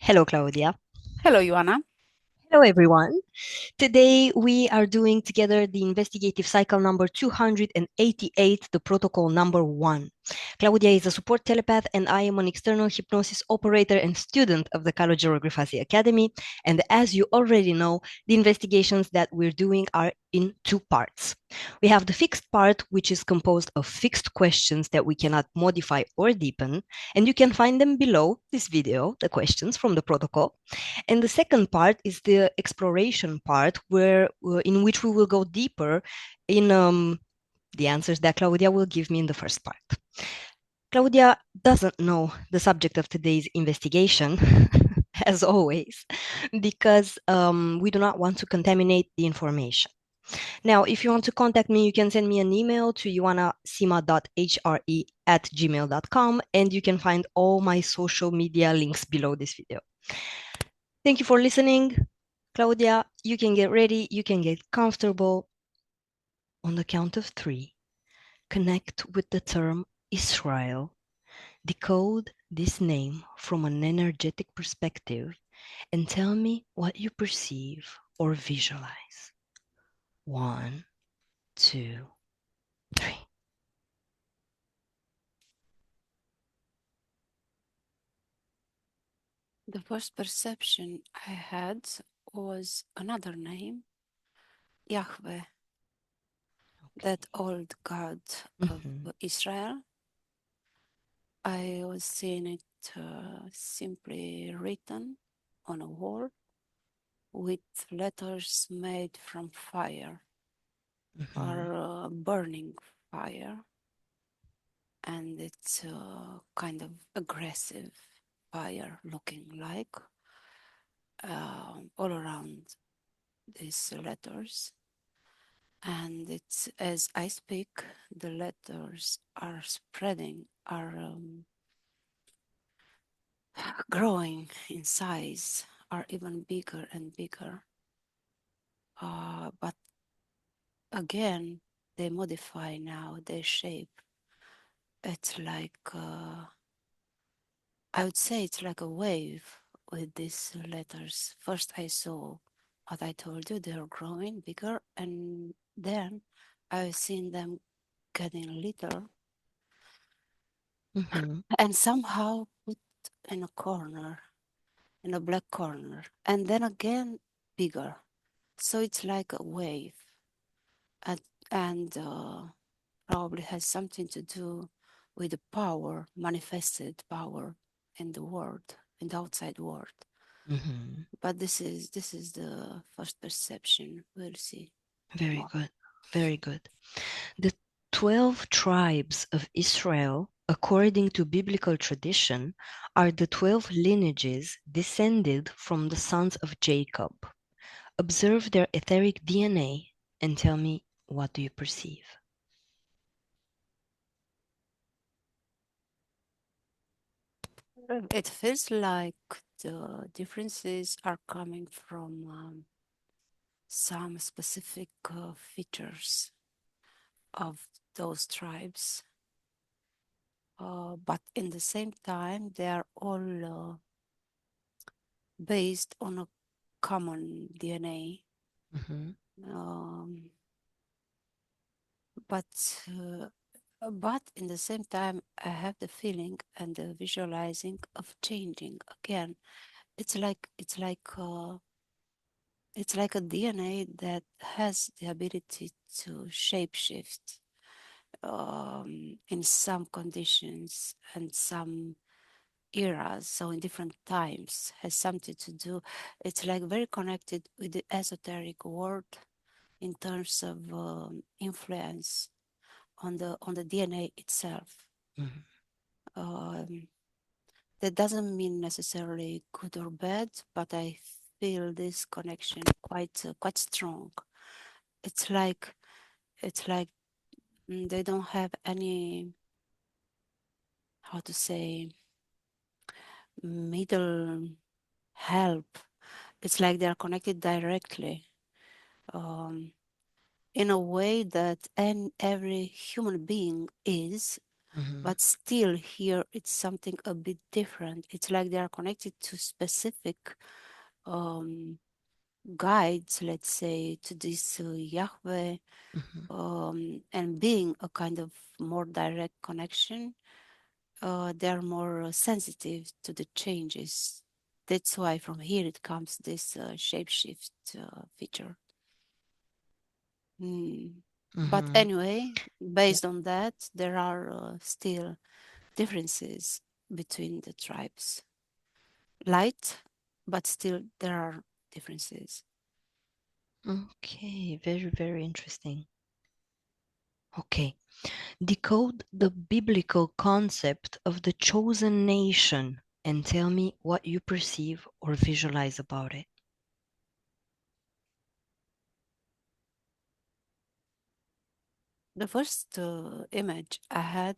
Hello, Claudia. Hello, Ioana. Hello, everyone. Today, we are doing together the investigative cycle number 288, the protocol number 1. Claudia is a support telepath, and I am an external hypnosis operator and student of the Grifasi and CG Academy. And as you already know, the investigations that we're doing are in two parts. We have the fixed part, which is composed of fixed questions that we cannot modify or deepen, and you can find them below this video, the questions from the protocol. And the second part is the exploration part, where in which we will go deeper in the answers that Claudia will give me in the first part. Claudia doesn't know the subject of today's investigation, as always, because we do not want to contaminate the information. Now, if you want to contact me, you can send me an email to ioanasima.hre@gmail.com, and you can find all my social media links below this video. Thank you for listening. Claudia, you can get ready, you can get comfortable. On the count of 3, connect with the term Israel. Decode this name from an energetic perspective and tell me what you perceive or visualize. 1, 2, 3. The first perception I had was another name, Yahveh, that old God of Israel. I was seeing it simply written on a wall with letters made from fire or burning fire. And it's kind of aggressive fire looking like all around these letters. And it's as I speak, the letters are spreading, are growing in size, are even bigger and bigger. But again, they modify now their shape. It's like, I would say it's like a wave with these letters. First I saw what I told you, they're growing bigger, and then I've seen them getting littler and somehow put in a corner, in a black corner, and then again bigger. So it's like a wave, and probably has something to do with the power, manifested power in the world, in the outside world. But this is the first perception. We'll see. Very good. Very good. The 12 tribes of Israel, according to biblical tradition, are the 12 lineages descended from the sons of Jacob. Observe their etheric DNA and tell me, what do you perceive? It feels like the differences are coming from some specific features of those tribes. But in the same time, they are all based on a common DNA. But in the same time, I have the feeling and the visualizing of changing again. It's like a DNA that has the ability to shapeshift in some conditions and some eras, so in different times, has something to do. It's like very connected with the esoteric world in terms of influence on the DNA itself. That doesn't mean necessarily good or bad, but I feel this connection quite strong. It's like they don't have any, how to say, middle help. It's like they're connected directly in a way that every human being is, but still here it's something a bit different. It's like they are connected to specific guides, let's say, to this Yahweh, and being a kind of more direct connection, they're more sensitive to the changes. That's why from here it comes this shapeshift feature. But anyway, based on that, there are still differences between the tribes. Light, but still there are differences. Okay, very, very interesting. Okay, decode the biblical concept of the chosen nation and tell me what you perceive or visualize about it. The first image I had,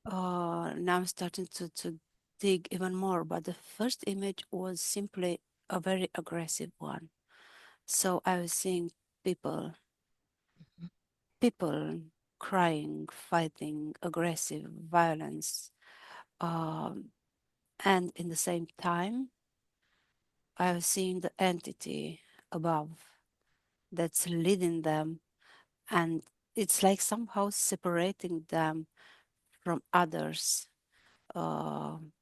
now I'm starting to dig even more, but the first image was simply a very aggressive one. So I was seeing people crying, fighting, aggressive, violence. And in the same time, I was seeing the entity above that's leading them, and it's like somehow separating them from others,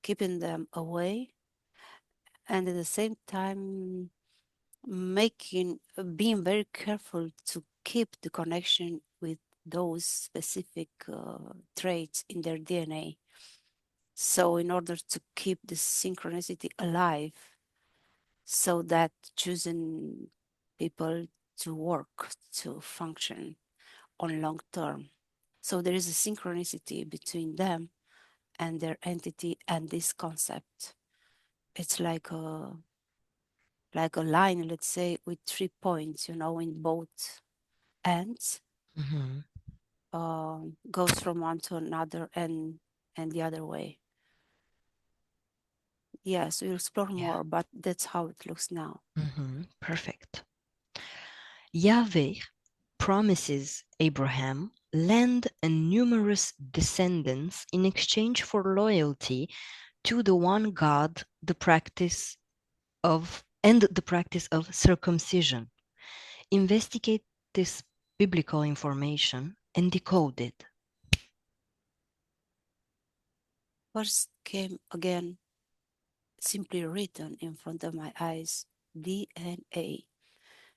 keeping them away, and at the same time being very careful to keep the connection with those specific traits in their DNA. So in order to keep the synchronicity alive, so that choosing people to work, to function on long term. So there is a synchronicity between them and their entity and this concept. It's like a line, let's say, with 3 points, in both ends, goes from one to another and the other way. Yes, we'll explore more, but that's how it looks now. Perfect. Yahweh promises Abraham land and numerous descendants in exchange for loyalty to the one God, the practice of circumcision. Investigate this biblical information and decode it. First came again, simply written in front of my eyes, DNA.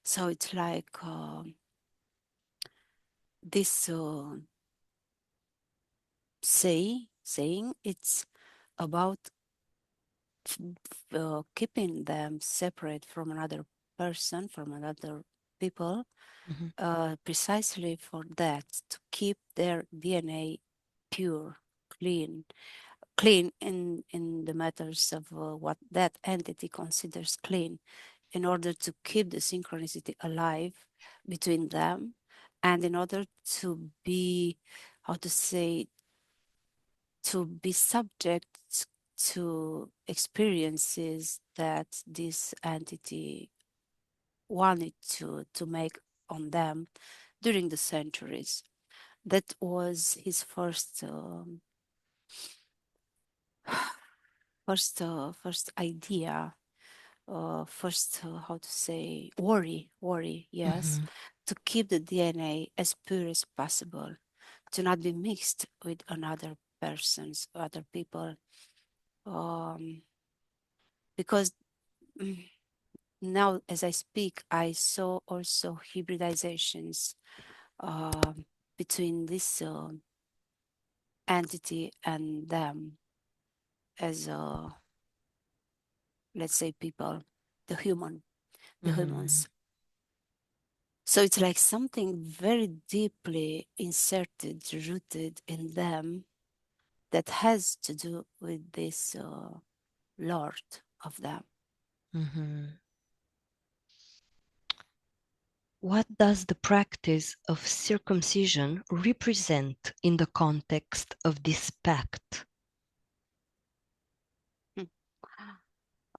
So it's like this saying it's about keeping them separate from another person, from another people, precisely for that, to keep their DNA pure, clean in the matters of what that entity considers clean, in order to keep the synchronicity alive between them, and in order to be, how to say, to be subject to experiences that this entity wanted to make on them during the centuries. That was his first idea, first how to say, worry, yes, to keep the DNA as pure as possible, to not be mixed with another persons, other people, because now as I speak, I saw also hybridizations between this entity and them as let's say people, the humans. So it's like something very deeply inserted, rooted in them, that has to do with this Lord of them. What does the practice of circumcision represent in the context of this pact?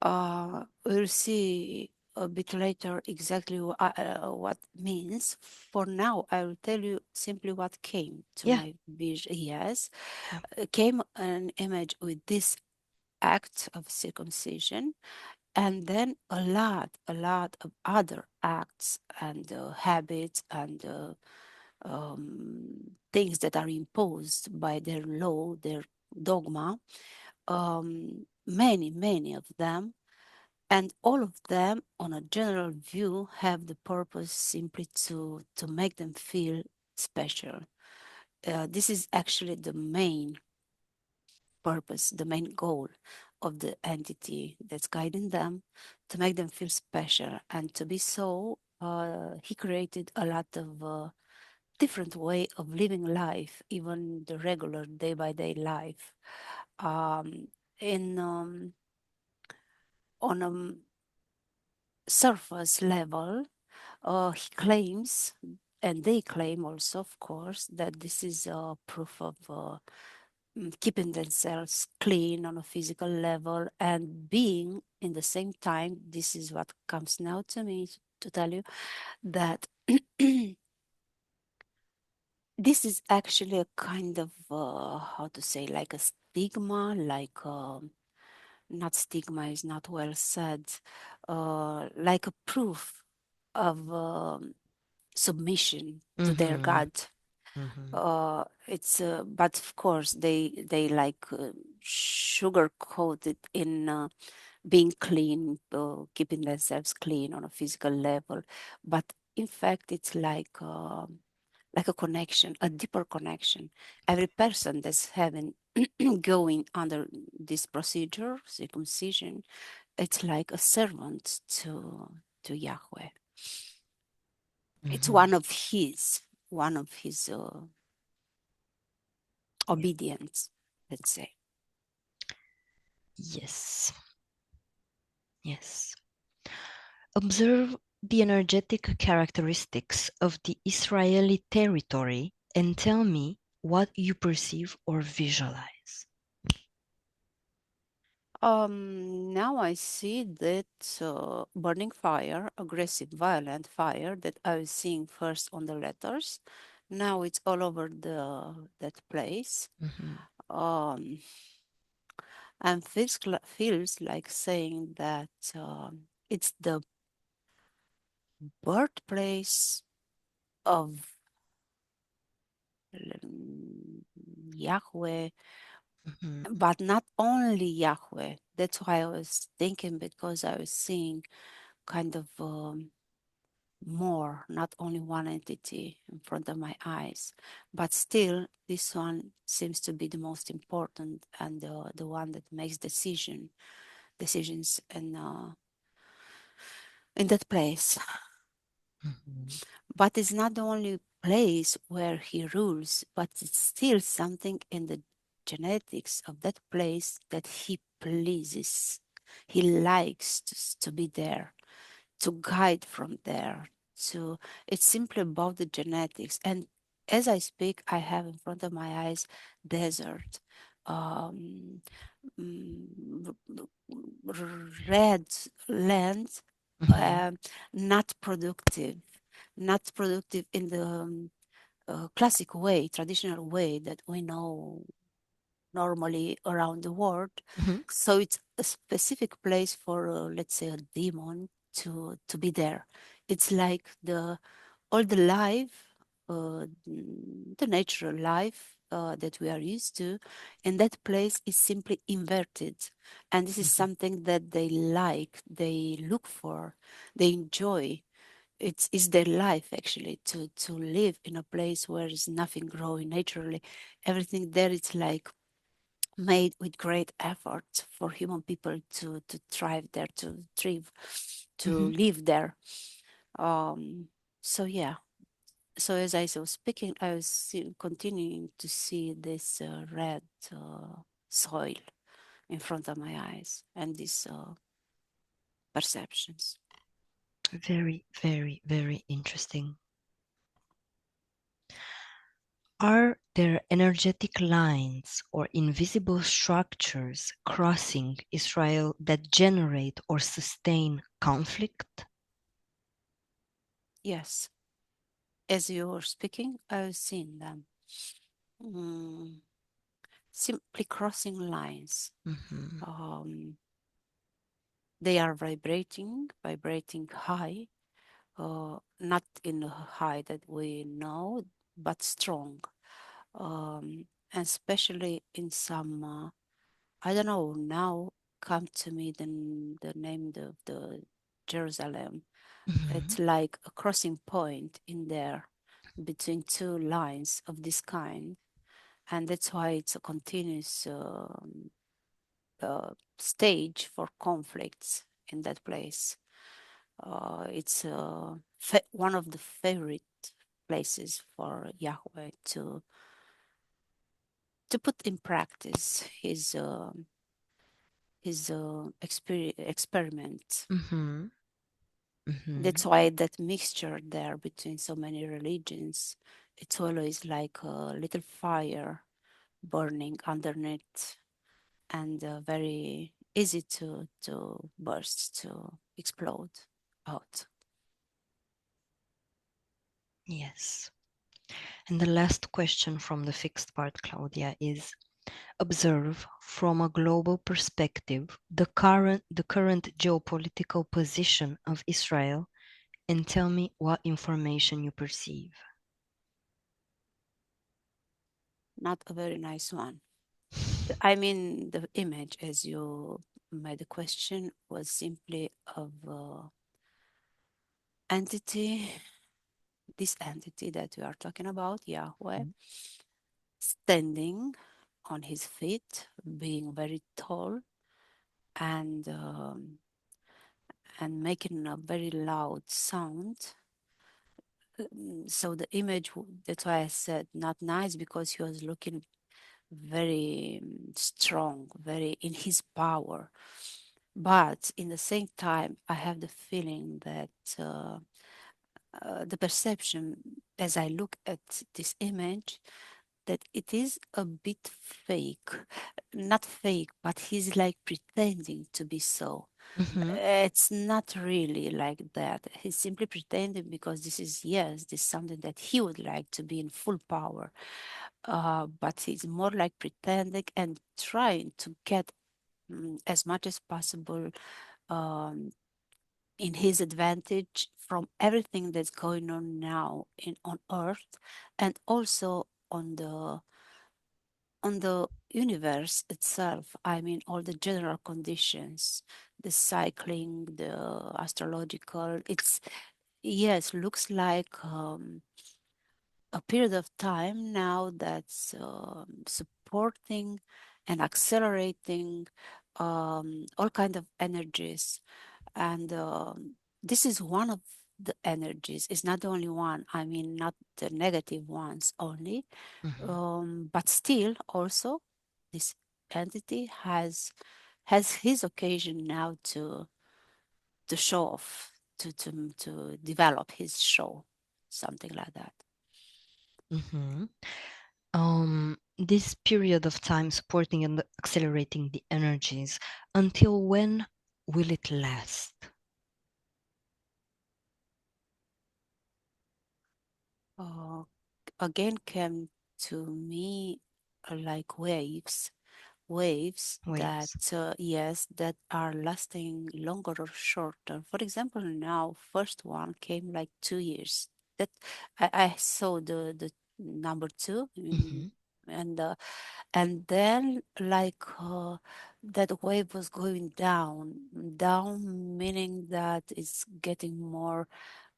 We'll see a bit later exactly what means. For now, I will tell you simply what came to Yeah. my vision. Yes, Yeah. came an image with this act of circumcision, and then a lot of other acts and habits and things that are imposed by their law, their dogma. Many of them, and all of them on a general view have the purpose simply to make them feel special. This is actually the main purpose, the main goal of the entity that's guiding them, to make them feel special. And to be so, he created a lot of different way of living life, even the regular day by day life. Um, in On a surface level, he claims, and they claim also, of course, that this is a proof of keeping themselves clean on a physical level and being in the same time. This is what comes now to me to tell you that this is actually a kind of how to say, like a stigma, like not stigma is not well said, like a proof of submission to their Mm-hmm. god. Mm-hmm. It's but of course they like sugar coated in being clean, keeping themselves clean on a physical level, but in fact it's like a connection, a deeper connection. Every person that's having going under this procedure, circumcision, it's like a servant to Yahweh. It's Mm-hmm. one of his Yeah. obedience, let's say. Yes. Yes. Observe the energetic characteristics of the Israeli territory and tell me what you perceive or visualize. Now I see that burning fire, aggressive, violent fire that I was seeing first on the letters. Now it's all over the that place. Mm-hmm. Um, and feels like saying that it's the birthplace of Yahweh, Mm-hmm. but not only Yahweh. That's why I was thinking, because I was seeing kind of more, not only one entity in front of my eyes, but still this one seems to be the most important and the one that makes decisions in that place. Mm-hmm. But it's not the only place where he rules, but it's still something in the genetics of that place that he pleases. He likes to be there, to guide from there. To It's simply about the genetics. And as I speak, I have in front of my eyes desert, um, mm, red land, Mm-hmm. um, not productive, not productive in the classic way, traditional way that we know normally around the world. Mm-hmm. So it's a specific place for, let's say, a demon to be there. It's like the all the life, the natural life that we are used to, in that place is simply inverted, and this is Mm-hmm. something that they like, they look for, they enjoy. It's their life actually to live in a place where is nothing growing naturally. Everything there is like made with great effort for human people to thrive there, to thrive, to Mm-hmm. live there. Um, so yeah. So as I was speaking, I was continuing to see this red soil in front of my eyes and these perceptions. Very, very, very interesting. Are there energetic lines or invisible structures crossing Israel that generate or sustain conflict? Yes. As you were speaking, I've seen them. Mm, simply crossing lines. Mm-hmm. Um, they are vibrating high, not in a high that we know, but strong. And especially in some, I don't know, now come to me the name of the Jerusalem. Mm-hmm. It's like a crossing point in there between two lines of this kind. And that's why it's a continuous stage for conflicts in that place. It's one of the favorite places for Yahweh to put in practice his experiment. Mm-hmm. Mm-hmm. That's why that mixture there between so many religions, it's always like a little fire burning underneath, and very easy to burst, to explode out. Yes. And the last question from the fixed part, Claudia, is observe from a global perspective the current geopolitical position of Israel and tell me what information you perceive. Not a very nice one. I mean, the image, as you made the question, was simply of entity, this entity that we are talking about, Yahweh, standing on his feet, being very tall, and and making a very loud sound. So the image, that's why I said not nice, because he was looking very strong, very in his power. But in the same time, I have the feeling that the perception as I look at this image, that it is a bit fake. Not fake, but he's like pretending to be so. Mm-hmm. It's not really like that. He's simply pretending because this is, yes, this is something that he would like to be in full power. But he's more like pretending and trying to get as much as possible um, in his advantage from everything that's going on now on Earth, and also on the universe itself. I mean, all the general conditions, the cycling, the astrological. It's, yes, looks like a period of time now that's supporting and accelerating all kind of energies, and this is one of the energies. It's not the only one. I mean, not the negative ones only, Mm-hmm. but still also this entity has his occasion now to show off, to develop his show, something like that. Mm-hmm. This period of time supporting and accelerating the energies, until when will it last? uh, Again came to me like waves that Waves. yes, that are lasting longer or shorter. For example, now first one came like 2 years. That I saw the number two, Mm-hmm. and then like that wave was going down, meaning that it's getting more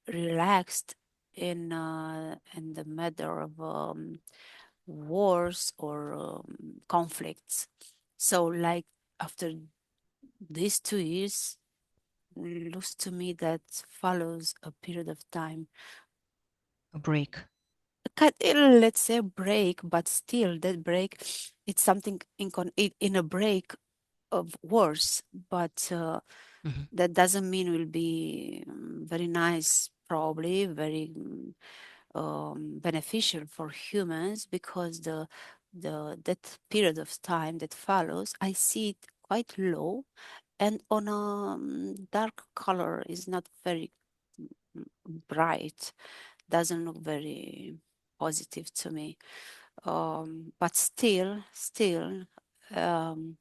relaxed in the matter of wars or conflicts. So, like after these 2 years, looks to me that follows a period of time. A break. Let's say break, but still that break, it's something in a break of wars, but Mm-hmm. that doesn't mean will be very nice, probably very beneficial for humans, because the that period of time that follows, I see it quite low, and on a dark color is not very bright, doesn't look very positive to me. But still, um,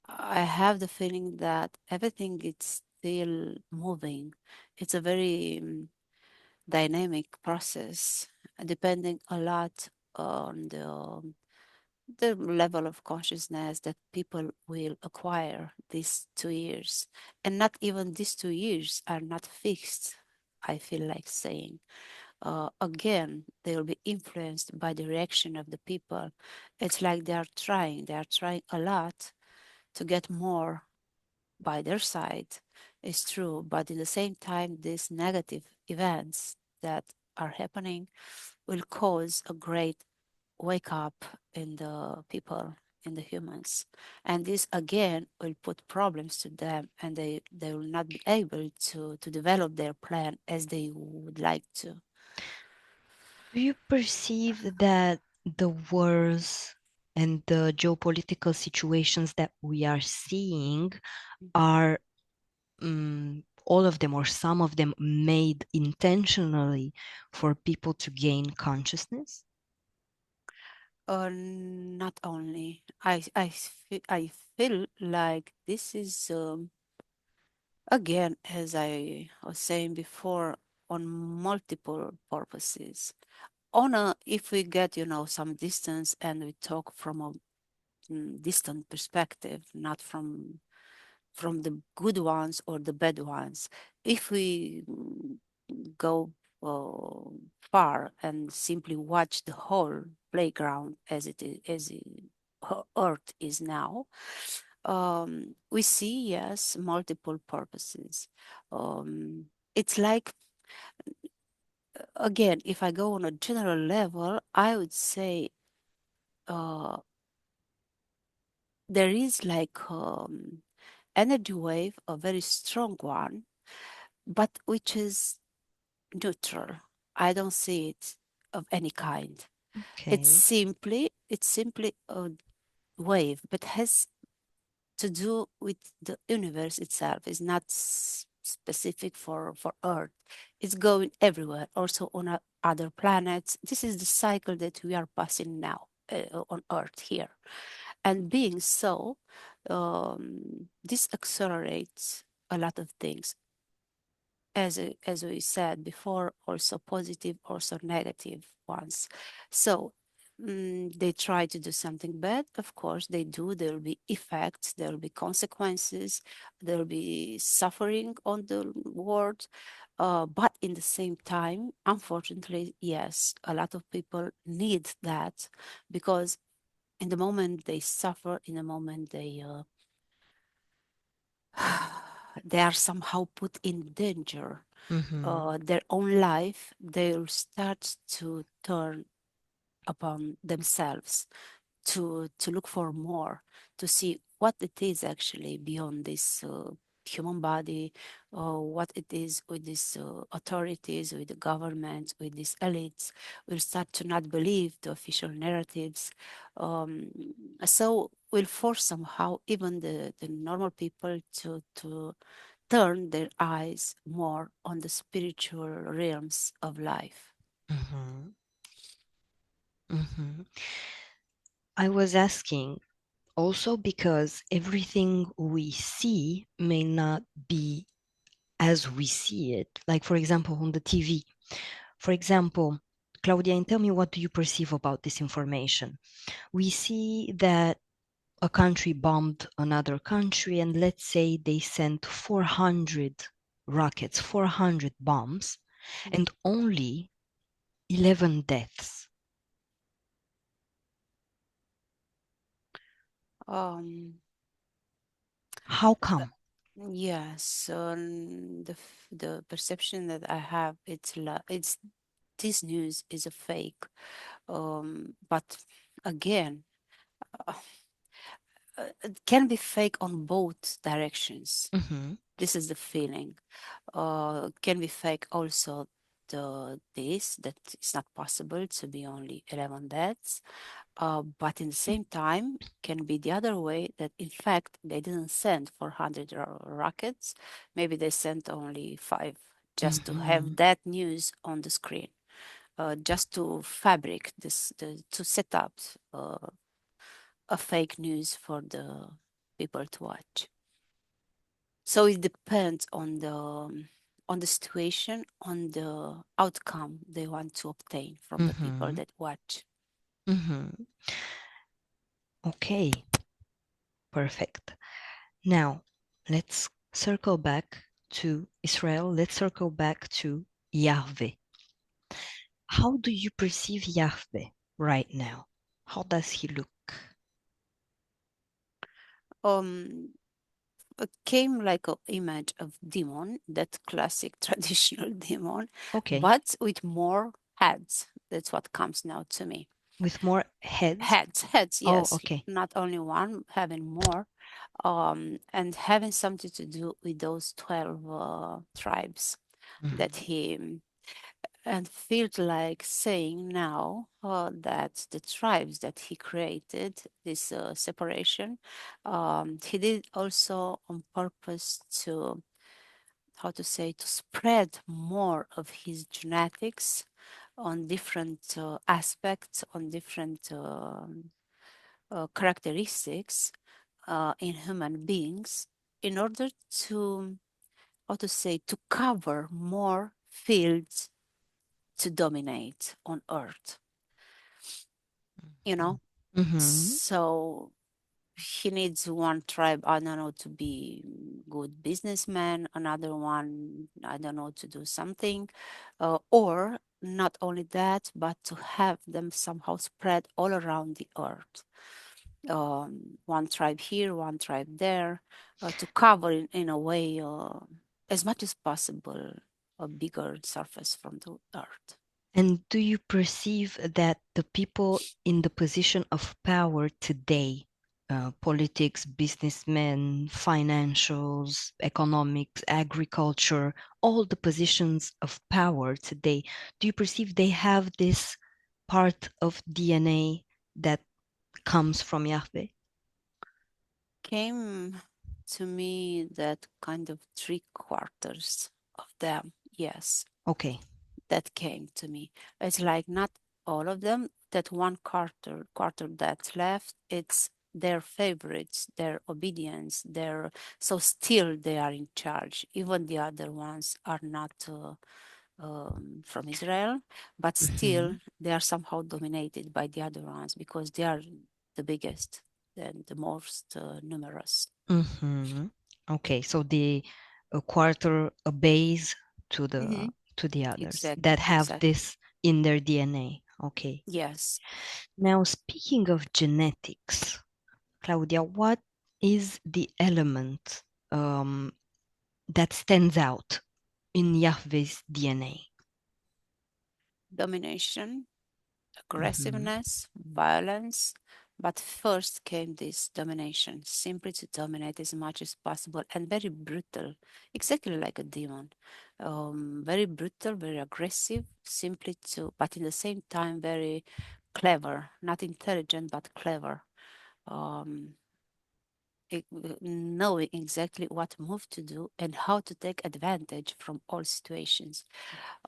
I have the feeling that everything is still moving. It's a very dynamic process, depending a lot on the level of consciousness that people will acquire these 2 years. And not even these 2 years are not fixed, I feel like saying. Again, they will be influenced by the reaction of the people. It's like they are trying a lot to get more by their side. It's true, but in the same time, these negative events that are happening will cause a great wake up in the people, in the humans. And this again will put problems to them, and they will not be able to develop their plan as they would like to. Do you perceive that the wars and the geopolitical situations that we are seeing are all of them or some of them made intentionally for people to gain consciousness? Not only I feel like this is again, as I was saying before, on multiple purposes. On a, if we get some distance and we talk from a distant perspective, not from the good ones or the bad ones. If we go far and simply watch the whole playground as it is, Earth is now, we see, yes, multiple purposes. It's like, again, if I go on a general level, I would say uh, there is like energy wave, a very strong one, but which is neutral. I don't see it of any kind. Okay. It's simply a wave, but has to do with the universe itself. It's not specific for Earth. It's going everywhere, also on other planets. This is the cycle that we are passing now on Earth here. And being so, this accelerates a lot of things, as we said before, also positive, also negative ones. So they try to do something bad, of course they do. There will be effects, there will be consequences, there will be suffering on the world. But in the same time, unfortunately, yes, a lot of people need that, because in the moment they suffer, in the moment they are somehow put in danger, Mm-hmm. their own life, they'll start to turn upon themselves, to look for more, to see what it is actually beyond this human body, what it is with these authorities, with the government, with these elites. Will start to not believe the official narratives. Um, so will force somehow even the normal people to turn their eyes more on the spiritual realms of life. Mm-hmm. Mm-hmm. I was asking also because everything we see may not be as we see it. Like, for example, on the TV. For example, Claudia, and tell me, what do you perceive about this information? We see that a country bombed another country, and let's say they sent 400 rockets, 400 bombs, and only 11 deaths. Um, How come? yes, the perception that I have, it's this news is a fake. But again, uh, it can be fake on both directions. Mm-hmm. This is the feeling. Can be fake also, this that it's not possible to be only 11 deaths. But in the same time, can be the other way, that in fact they didn't send 400 rockets. Maybe they sent only 5, just to have that news on the screen, just to fabric this, to set up a fake news for the people to watch. So it depends on the situation, on the outcome they want to obtain from the people that watch. Okay, perfect. Now, let's circle back to Israel. Let's circle back to Yahweh. How do you perceive Yahweh right now? How does he look? Came like an image of demon, that classic traditional demon, Okay. but with more heads. That's what comes now to me. With more heads? Heads, Oh, yes. okay. Not only one, having more, and having something to do with those 12 tribes that he, and felt like saying now that the tribes that he created, this separation, he did also on purpose to, how to say, to spread more of his genetics on different aspects, on different characteristics in human beings, in order to, how to say, to cover more fields to dominate on earth, you know. So he needs one tribe, I don't know, to be good businessman, another one, I don't know, to do something, or not only that, but to have them somehow spread all around the earth. One tribe here, one tribe there, to cover in a way as much as possible a bigger surface from the earth. And do you perceive that the people in the position of power today, politics, businessmen, financials, economics, agriculture, all the positions of power today, do you perceive they have this part of DNA that comes from Yahweh? Came to me that kind of 3/4 of them, yes, Okay. that came to me. It's like not all of them, that one quarter that's left, it's their favorites, their obedience, their, so still they are in charge. Even the other ones are not from Israel, but still they are somehow dominated by the other ones because they are the biggest and the most numerous. Okay, so the a quarter obeys Mm-hmm. to the others that Exactly, have exactly. this in their DNA. Okay. Yes. Now, speaking of genetics, Claudia, what is the element that stands out in Yahweh's DNA? Domination, aggressiveness, violence. But first came this domination, simply to dominate as much as possible, and very brutal, exactly like a demon. Very brutal, very aggressive, simply to, but in the same time, very clever, not intelligent, but clever. Um, Knowing exactly what move to do and how to take advantage from all situations.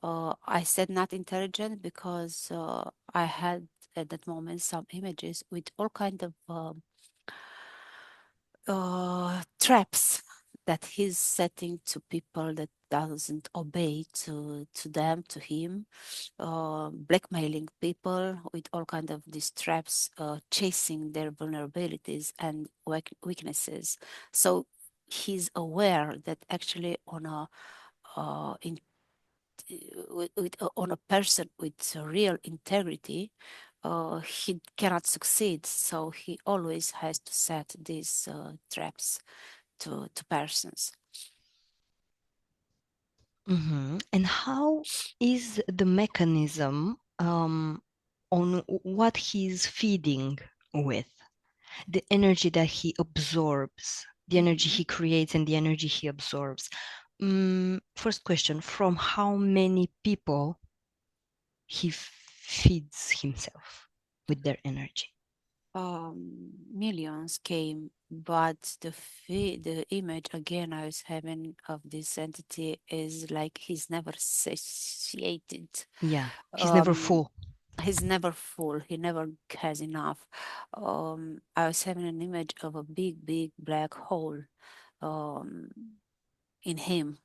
I said not intelligent because I had at that moment some images with all kind of traps that he's setting to people that doesn't obey to them, to him, blackmailing people with all kind of these traps, chasing their vulnerabilities and weaknesses. So he's aware that actually on a in on a person with real integrity, he cannot succeed. So he always has to set these traps to persons. And how is the mechanism on what he's feeding with? The energy that he absorbs, the energy he creates, and the energy he absorbs. First question, from how many people he feeds himself with their energy? millions came, but the image again I was having of this entity is like he's never satiated. Yeah, he's never Um, full. he's never full. He never has enough. I was having an image of a big, big black hole um, in him,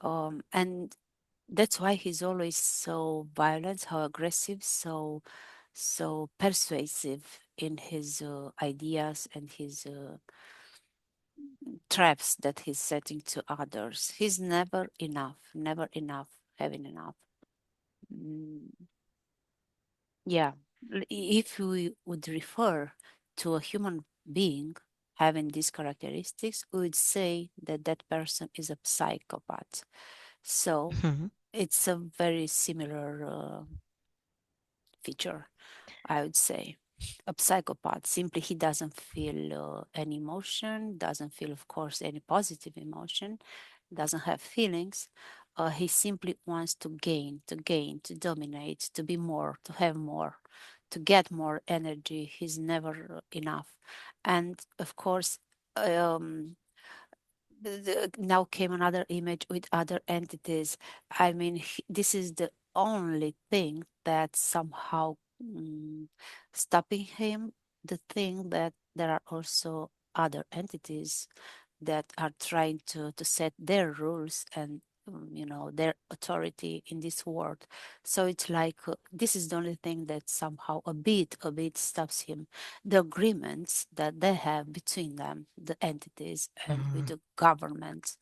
and that's why he's always so violent, how aggressive, so persuasive in his ideas and his traps that he's setting to others. He's never enough, having enough. Mm, yeah, if we would refer to a human being having these characteristics, we would say that that person is a psychopath. So Mhm. it's a very similar feature, I would say. A psychopath, simply he doesn't feel any emotion, doesn't feel, of course, any positive emotion, doesn't have feelings. He simply wants to dominate, to be more, to have more, to get more energy. He's never enough. And of course, um, now came another image with other entities. I mean, this is the only thing that somehow stopping him. The thing that there are also other entities that are trying to set their rules and their authority in this world. So it's like this is the only thing that somehow a bit stops him. The agreements that they have between them, the entities and with Mhm. the governments,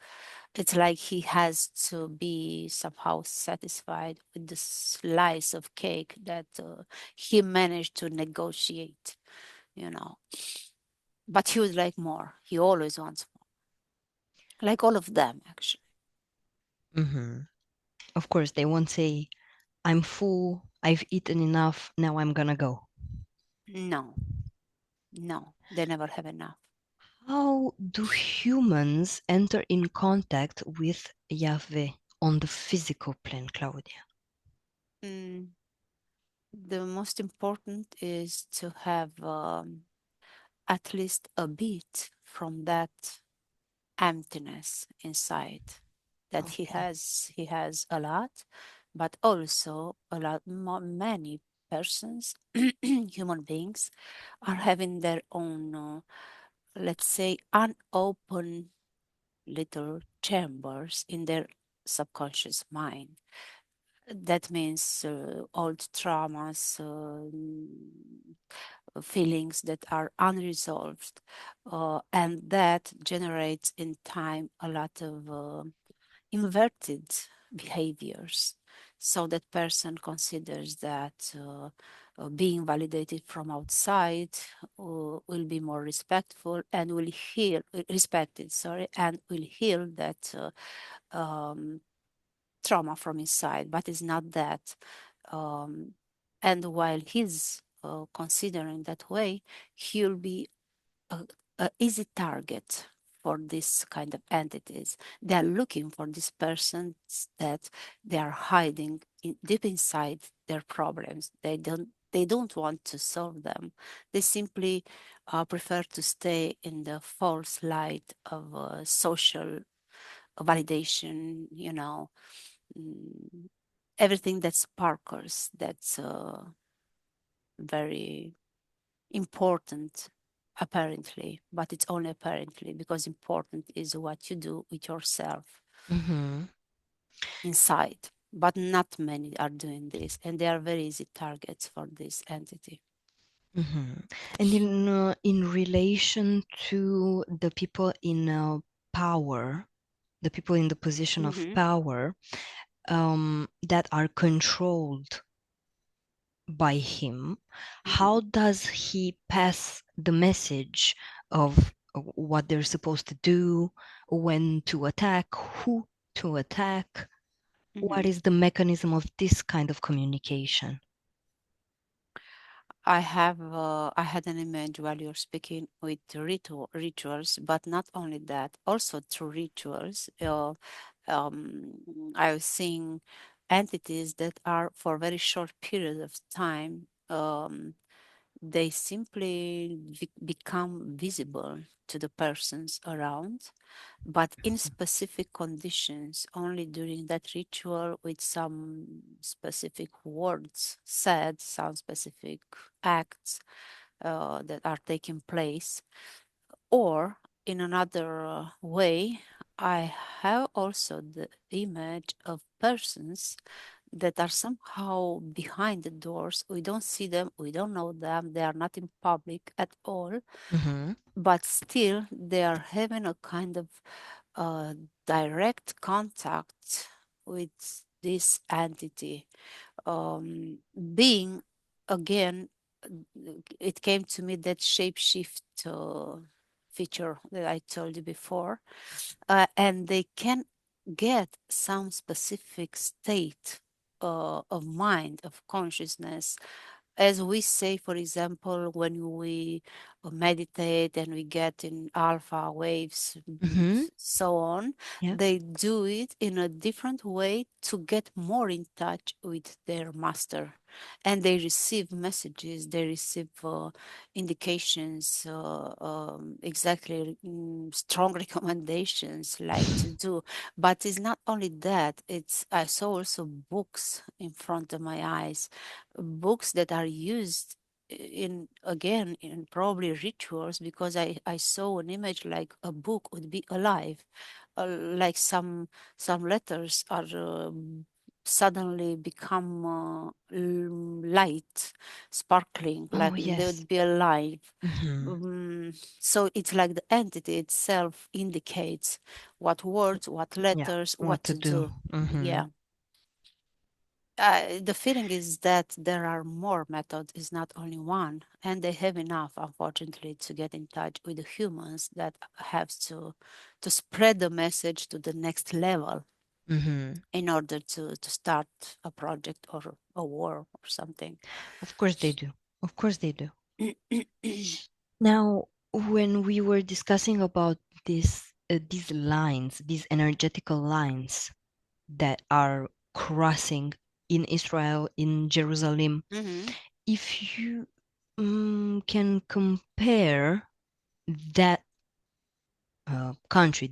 it's like he has to be somehow satisfied with the slice of cake that he managed to negotiate, you know. But he would like more. He always wants more, like all of them actually. Mhm. Of course, they won't say, I'm full, I've eaten enough, now I'm gonna go. No, no, they never have enough. How do humans enter in contact with Yahweh on the physical plane, Claudia? Mm, the most important is to have at least a bit from that emptiness inside that he Okay. has. He has a lot, but also a lot more, many persons, human beings, are having their own, let's say, unopened little chambers in their subconscious mind. That means old traumas, feelings that are unresolved, and that generates in time a lot of inverted behaviors. So that person considers that being validated from outside will be more respectful and will heal, respected, sorry, and will heal that trauma from inside, but it's not that. Um, and while he's considering that way, he'll be a, a easy target for this kind of entities. They are looking for these persons that they are hiding deep inside their problems. They don't want to solve them. They simply prefer to stay in the false light of social validation, mm, everything that sparkles, that's very important apparently, but it's only apparently because important is what you do with yourself Mhm. inside. But not many are doing this, and they are very easy targets for this entity. Mhm. And in relation to the people in power, the people in the position of Hmm. power that are controlled by him, Hmm. how does he pass the message of what they're supposed to do, when to attack, who to attack? What Hmm. is the mechanism of this kind of communication? I had an image while you're speaking with rituals, but not only that, also through rituals. I was seeing entities that are for very short periods of time. they simply become visible to the persons around, but in specific conditions, only during that ritual with some specific words said, some specific acts that are taking place. Or in another way, I have also the image of persons that are somehow behind the doors. We don't see them, we don't know them, they are not in public at all, Mm-hmm. but still they are having a kind of uh, direct contact with this entity. Being again, it came to me that shapeshift feature that I told you before, and they can get some specific state of mind, of consciousness, as we say, for example, when we meditate and we get in alpha waves, Mm-hmm. so on, Yeah. they do it in a different way to get more in touch with their master. And they receive messages, they receive indications, exactly strong recommendations like to do. But it's not only that, it's I saw also books in front of my eyes, books that are used in again in probably rituals, because I saw an image like a book would be alive, like some letters are suddenly become light, sparkling, like Oh, they yes. would be alive. Mm-hmm. So it's like the entity itself indicates what words, what Yeah. letters, What what to to do. do. Mm-hmm. Yeah. The feeling is that there are more methods, is not only one, and they have enough, unfortunately, to get in touch with the humans that have to spread the message to the next level Mm-hmm. in order to start a project or a war or something. Of course they do. Of course they do. Now, when we were discussing about these lines, these energetical lines that are crossing in Israel, in Jerusalem, Mhm, if you can compare that country,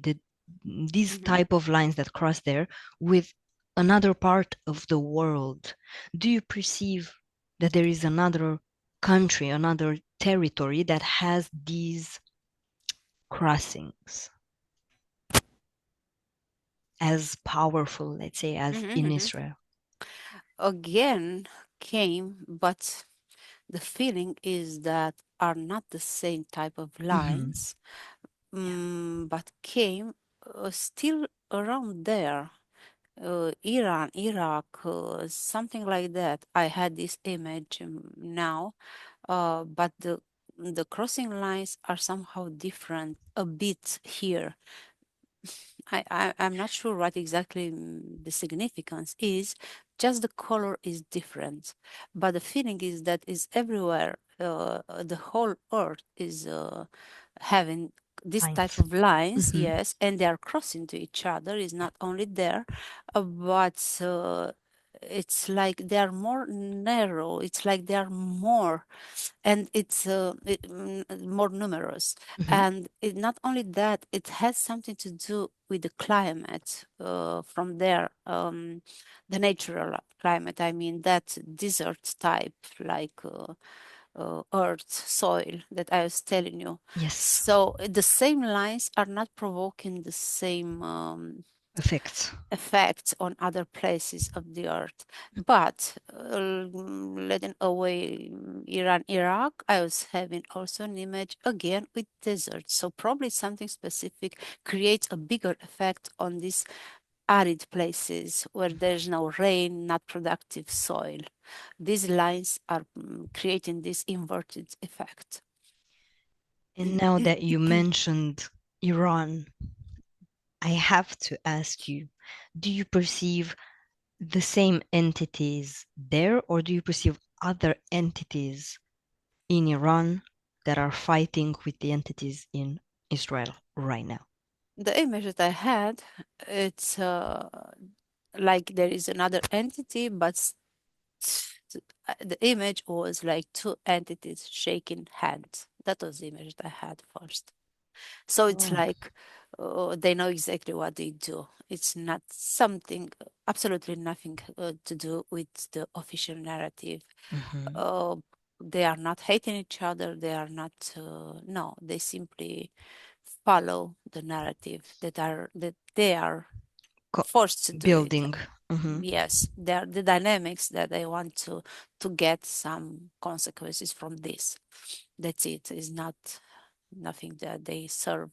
these mhm. type of lines that cross there with another part of the world, do you perceive that there is another country, another territory that has these crossings as powerful, let's say, as Mhm, in mhm. Israel? Again came, but the feeling is that are not the same type of Mm-hmm. lines, Yeah. but came still around there. Iran, Iraq, something like that. I had this image now, but the crossing lines are somehow different a bit here. I'm not sure what exactly the significance is. Just the color is different, but the feeling is that is everywhere. The whole earth is having this type Lines. of lines, Mm-hmm. yes, and they are crossing to each other. Is not only there, but it's like they are more narrow. It's like they are more, and it's more numerous. Mm-hmm. And not only that, it has something to do with the climate from there, the natural climate. I mean, that desert type, like earth, soil that I was telling you. Yes. So the same lines are not provoking the same Effects. effects on other places of the earth. But letting away Iran, Iraq, I was having also an image again with desert. So probably something specific creates a bigger effect on these arid places where there's no rain, not productive soil. These lines are creating this inverted effect. And now that you mentioned Iran, I have to ask you, do you perceive the same entities there, or do you perceive other entities in Iran that are fighting with the entities in Israel right now? The image that I had, it's like there is another entity, but the image was like two entities shaking hands. That was the image that I had first. So it's Oh. like they know exactly what they do. It's not something, absolutely nothing to do with the official narrative. Mm-hmm. Uh, they are not hating each other. They are not, no, they simply follow the narrative that they are forced to do it. Building. Mm-hmm. Yes, they are the dynamics that they want to get some consequences from this. That's it. It's not nothing that they serve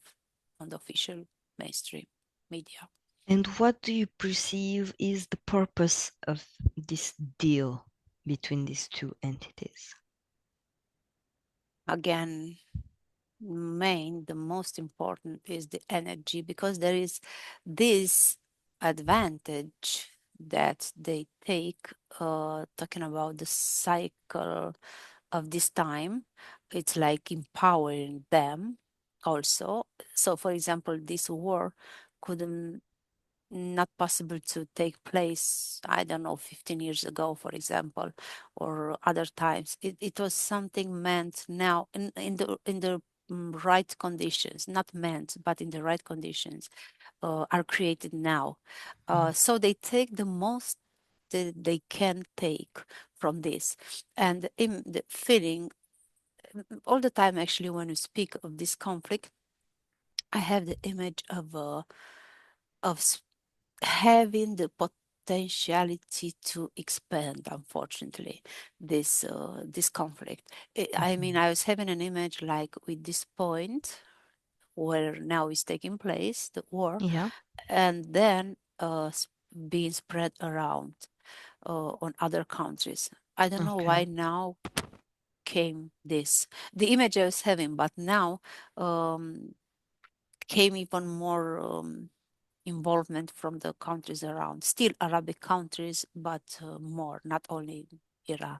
on the official mainstream media. And what do you perceive is the purpose of this deal between these two entities? Again, the most important is the energy, because there is this advantage that they take, talking about the cycle of this time. It's like empowering them also. So for example, this war couldn't not possible to take place, I don't know, 15 years ago, for example, or other times. It was something meant now in the right conditions, not meant, but in the right conditions, are created now. So they take the most that they can take from this. And in the feeling, all the time, actually, when we speak of this conflict, I have the image of having the potentiality to expand, unfortunately, this conflict. I mean, Mhm. I was having an image like with this point where now is taking place the war, Yeah. and then being spread around on other countries. I don't know Okay. why now came this the image I was having, but now um, came even more involvement from the countries around, still Arabic countries, but more, not only Iran.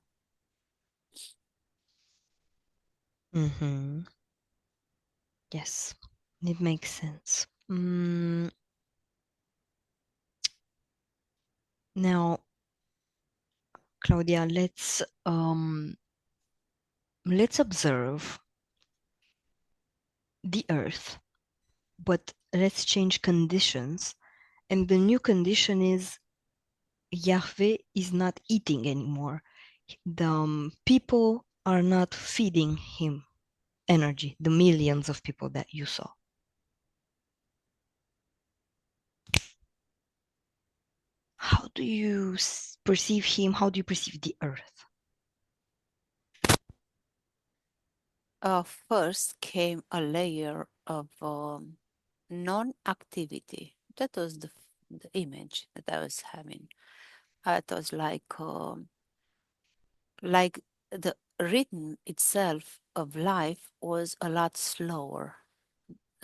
Mm-hmm. Yes, it makes sense. Now, Claudia, let's observe the Earth, but let's change conditions. And the new condition is Yahweh is not eating anymore. The people are not feeding him energy, the millions of people that you saw. How do you perceive him? How do you perceive the Earth? First came a layer of non-activity. That was the image that I was having. It was like the rhythm itself of life was a lot slower.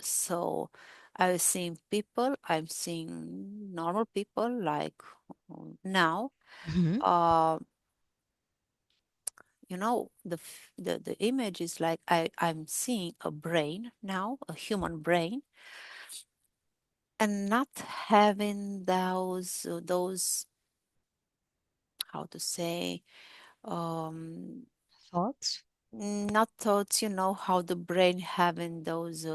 So I was seeing people, I'm seeing normal people like now. Mhm. Uh, the image is like I'm seeing a brain now, a human brain, and not having those how to say, um Thoughts? not thoughts, how the brain having those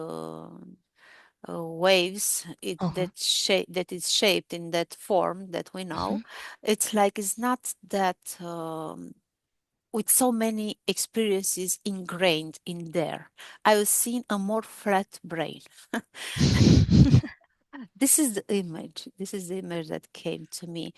waves Uh-huh. that is shaped in that form that we know. Mhm. It's like it's not that with so many experiences ingrained in there. I was seeing a more flat brain. This is the image that came to me,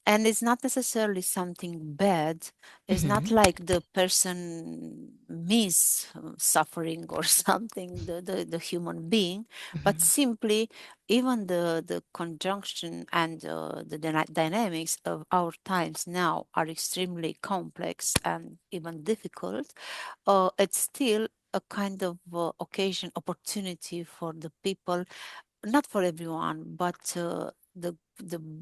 and it's not necessarily something bad. It's not Mhm. like the person miss suffering or something, the human being, but Mhm. simply even the conjunction and the dynamics of our times now are extremely complex and even difficult. It's still a kind of occasion opportunity for the people, not for everyone, but the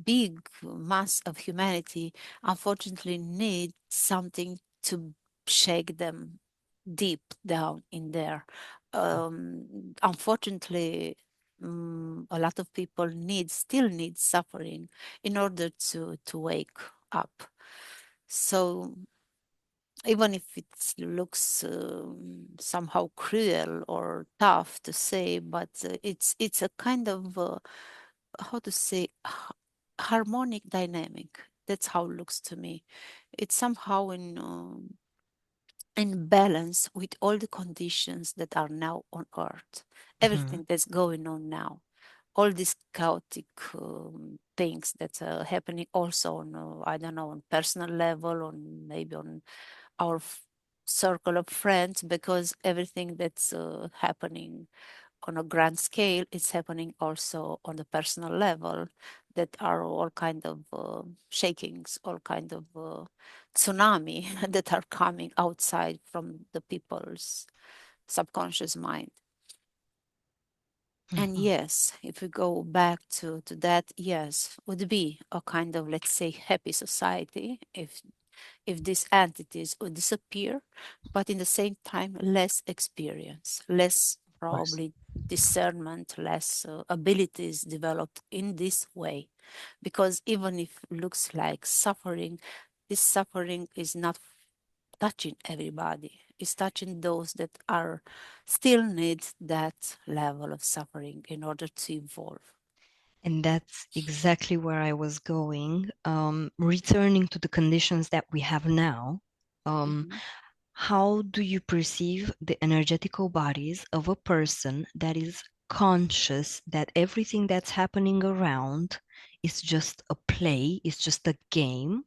big mass of humanity unfortunately need something to shake them deep down in there. Unfortunately, a lot of people still need suffering in order to wake up. So even if it looks somehow cruel or tough to say, but it's a kind of how to say harmonic dynamic. That's how it looks to me. It's somehow in balance with all the conditions that are now on earth, Mhm. everything that's going on now, all these chaotic things that are happening also on I don't know, on personal level, on maybe on our circle of friends, because everything that's happening on a grand scale is happening also on the personal level, that are all kind of shakings, all kind of tsunami that are coming outside from the people's subconscious mind. And Mhm. yes, if we go back to that, yes, would be a kind of, let's say, happy society if these entities would disappear, but in the same time, less experience, less Of course. probably discernment, less abilities developed in this way. Because even if it looks like suffering, this suffering is not touching everybody. It's touching those that are still need that level of suffering in order to evolve. And that's exactly where I was going. Returning to the conditions that we have now, um, Mhm. how do you perceive the energetical bodies of a person that is conscious that everything that's happening around is just a play, is just a game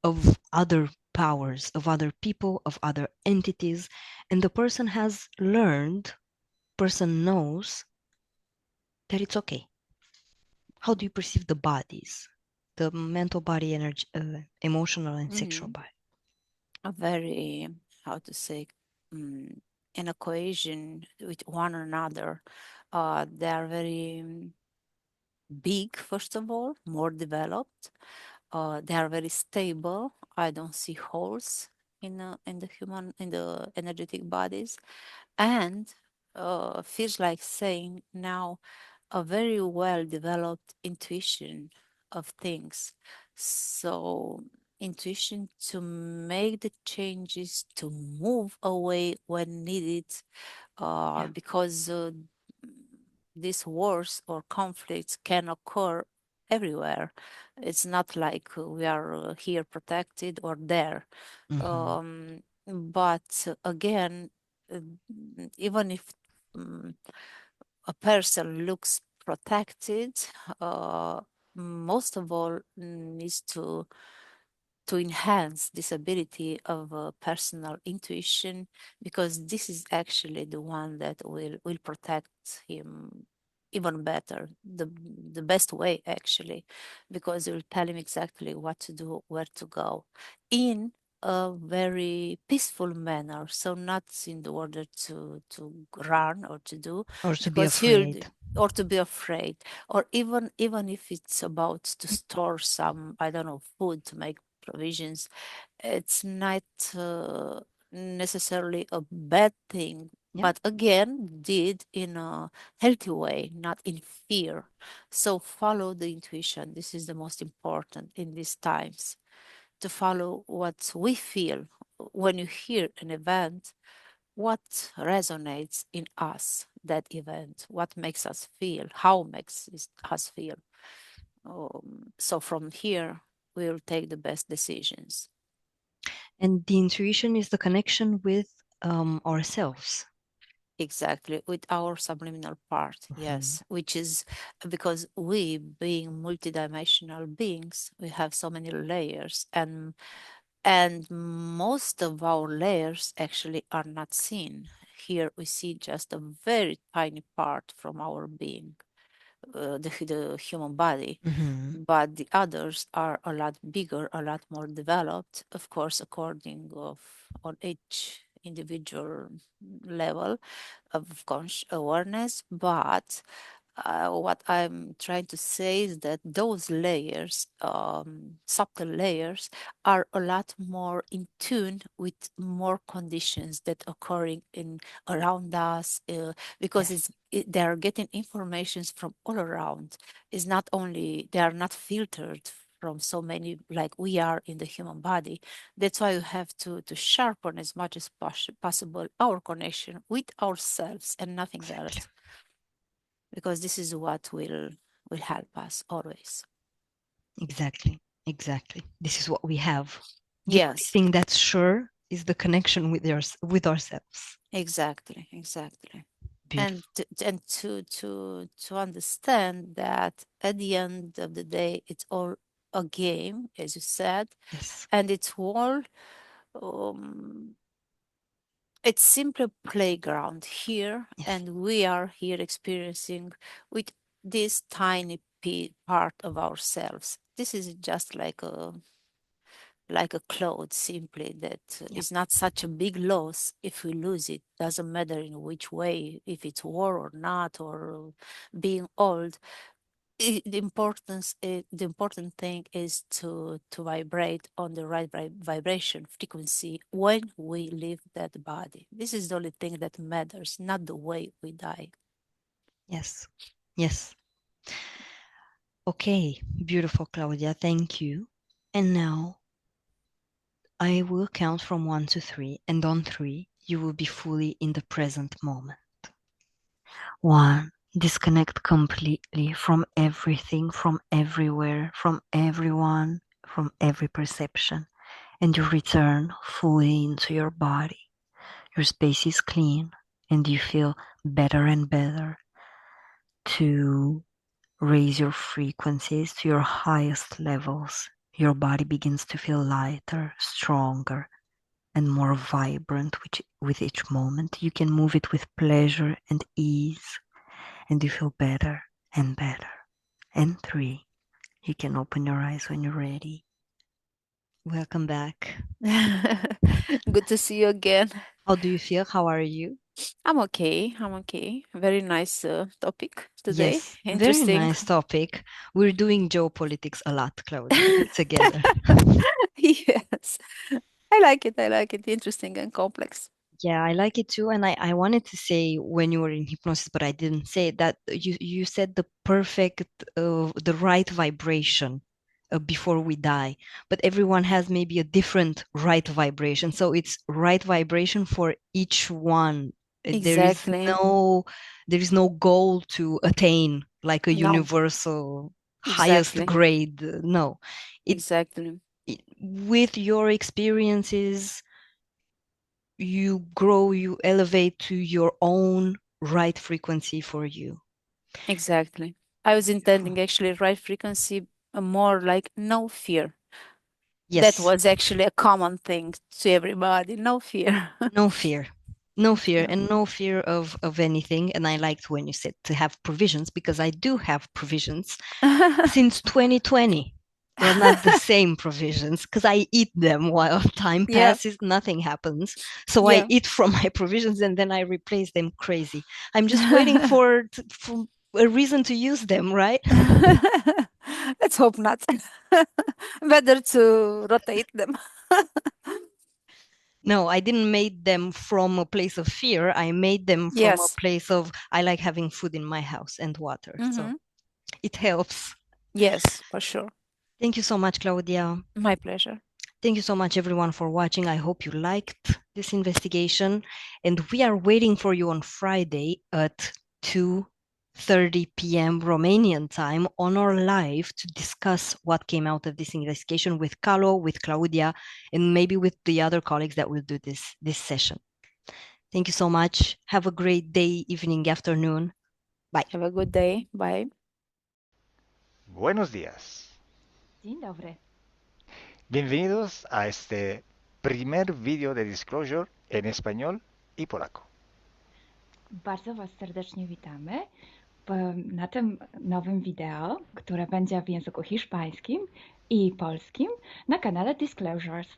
of other powers, of other people, of other entities, and the person has learned, person knows that it's okay. How do you perceive the bodies, the mental body, energy, emotional and sexual Mhm. body? A very, how to say, in a cohesion with one another. They are very big, first of all, more developed. They are very stable. I don't see holes in the human, in the energetic bodies, and feels like saying now a very well developed intuition of things. So, intuition to make the changes, to move away when needed, Yeah. because these wars or conflicts can occur everywhere. It's not like we are here protected or there. Mm-hmm. But again, uh, even if um, a person looks protected, uh, most of all needs to enhance this ability of personal intuition, because this is actually the one that will protect him even better, the best way actually, because it will tell him exactly what to do, where to go, in a very peaceful manner, so not in the order to run or to do, Or to be because he'll afraid. or to be afraid, or even if it's about to store some, I don't know, food, to make provisions, it's not necessarily a bad thing, Yeah. but again, did in a healthy way, not in fear. So follow the intuition. This is the most important in these times, to follow what we feel when you hear an event, what resonates in us, that event, what makes us feel, how makes us feel. So from here, we'll take the best decisions. And the intuition is the connection with ourselves. Exactly, with our subliminal part, Mhm. yes, which is because we, being multidimensional beings, we have so many layers, and most of our layers actually are not seen. Here we see just a very tiny part from our being, the human body, Mhm. but the others are a lot bigger, a lot more developed, of course, according of on each individual level of conscious awareness. But what I'm trying to say is that those layers, subtle layers, are a lot more in tune with more conditions that occurring in around us, because Yes. they are getting informations from all around. It's not only, they are not filtered from so many, like we are in the human body. That's why we have to sharpen as much as possible our connection with ourselves and nothing Exactly. else, because this is what will help us always. Exactly. Exactly. This is what we have. The only Yes, thing that's sure is the connection with with ourselves. exactly, exactly. Beautiful. And to understand that at the end of the day, it's all a game, as you said, Yes. and it's all um, it's simply a playground here, Yes. and we are here experiencing with this tiny part of ourselves. This is just like a cloud, simply, that Yeah. is not such a big loss if we lose it. Doesn't matter in which way, if it's war or not, or being old. The important thing is to vibrate on the right vibration frequency when we leave that body. This is the only thing that matters, not the way we die. Yes. Yes. Okay. Beautiful, Claudia. Thank you. And now I will count from 1 to 3, and on 3, you will be fully in the present moment. 1. Disconnect completely from everything, from everywhere, from everyone, from every perception, and you return fully into your body. Your space is clean, and you feel better and better to raise your frequencies to your highest levels. Your body begins to feel lighter, stronger, and more vibrant with each moment. You can move it with pleasure and ease, and you feel better and better. And 3, you can open your eyes when you're ready. Welcome back. Good to see you again. How do you feel? How are you? I'm okay. I'm okay. Very nice topic today. Yes, very Interesting. nice topic. We're doing geopolitics a lot, Claudia, together. Yes. I like it. I like it. Interesting and complex. Yeah, I like it too. And I wanted to say when you were in hypnosis, but I didn't say that you said the perfect, the right vibration before we die. But everyone has maybe a different right vibration. So it's right vibration for each one. Exactly. There is no goal to attain like a No, universal highest exactly. grade. No, it, Exactly. with your experiences you grow, you elevate to your own right frequency for you. Exactly. I was Beautiful. intending actually right frequency, more like no fear. That Yes, was actually a common thing to everybody. No fear. no fear. No fear Yeah. and no fear of anything. And I liked when you said to have provisions because I do have provisions since 2020. Well, not the same provisions because I eat them while time Yeah. passes, nothing happens. So I Yeah. eat from my provisions and then I replace them crazy. I'm just waiting for a reason to use them, right? Let's hope not. Better to rotate them. No, I didn't make them from a place of fear. I made them from a Yes. place of I like having food in my house and water. So Hmm. it helps. Yes, for sure. Thank you so much, Claudia. My pleasure. Thank you so much, everyone, for watching. I hope you liked this investigation. And we are waiting for you on Friday at 2:30 p.m. Romanian time on our live to discuss what came out of this investigation with Carlo, with Claudia, and maybe with the other colleagues that will do this session. Thank you so much. Have a great day, evening, afternoon. Bye. Have a good day. Bye. Buenos días. Dzień dobry. Bienvenidos a este primer vídeo de Disclosure en español y polaco. Bardzo Was serdecznie witamy na tym nowym wideo, które będzie w języku hiszpańskim i polskim na kanale Disclosures.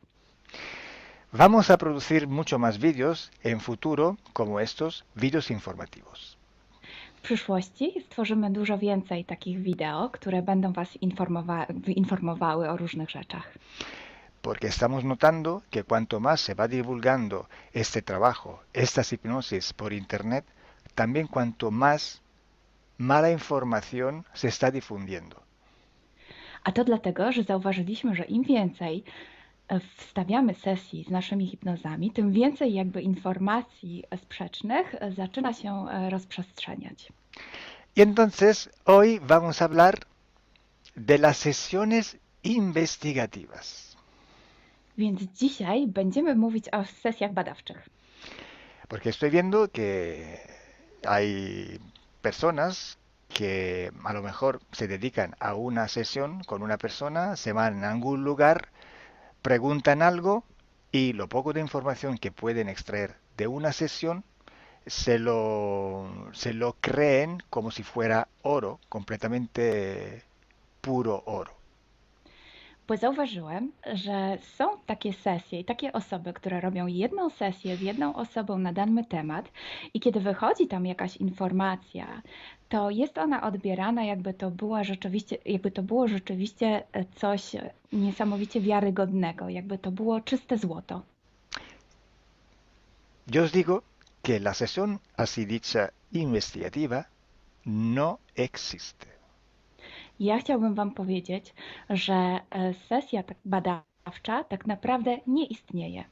Vamos a producir mucho más vídeos en futuro como estos vídeos informativos. W przyszłości stworzymy dużo więcej takich wideo, które będą Was informowały o różnych rzeczach. Porque estamos notando que cuanto más se va divulgando este trabajo, estas hipnosis por internet, también cuanto más mala información se está difundiendo. A to dlatego, że zauważyliśmy, że im więcej wstawiamy sesji z naszymi hipnozami, tym więcej jakby informacji sprzecznych zaczyna się rozprzestrzeniać. Y entonces hoy vamos a hablar de las sesiones investigativas. Więc dzisiaj będziemy mówić o sesjach badawczych. Porque estoy viendo que hay personas que a lo mejor se dedican a una sesión con una persona, se van a algún lugar, preguntan algo y lo poco de información que pueden extraer de una sesión se lo creen como si fuera oro, completamente puro oro. Bo zauważyłem, że są takie sesje i takie osoby, które robią jedną sesję z jedną osobą na dany temat i kiedy wychodzi tam jakaś informacja, to jest ona odbierana, jakby to było rzeczywiście coś niesamowicie wiarygodnego, jakby to było czyste złoto. Yo os digo que la sesión así dicha investigativa no existe. Ja chciałbym Wam powiedzieć, że sesja badawcza tak naprawdę nie istnieje.